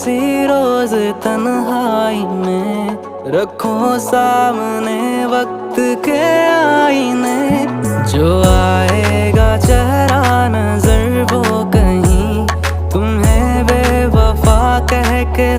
किसी रोज तन्हाई में रखो सामने वक्त के आईने। जो आएगा चेहरा नजर वो कहीं तुम्हें बेवफा कह के